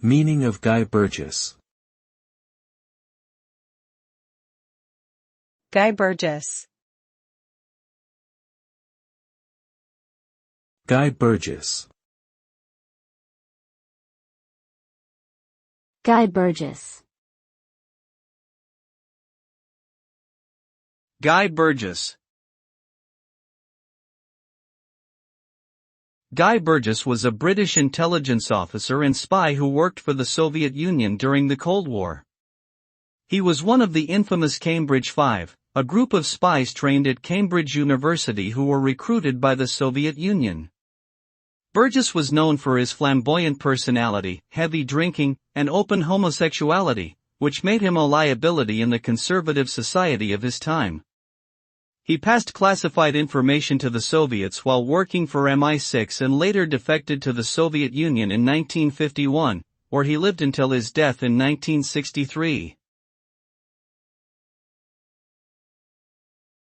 Meaning of Guy Burgess. Guy Burgess. Guy Burgess. Guy Burgess. Guy Burgess. Guy Burgess was a British intelligence officer and spy who worked for the Soviet Union during the Cold War. He was one of the infamous Cambridge Five, a group of spies trained at Cambridge University who were recruited by the Soviet Union. Burgess was known for his flamboyant personality, heavy drinking, and open homosexuality, which made him a liability in the conservative society of his time. He passed classified information to the Soviets while working for MI6 and later defected to the Soviet Union in 1951, where he lived until his death in 1963.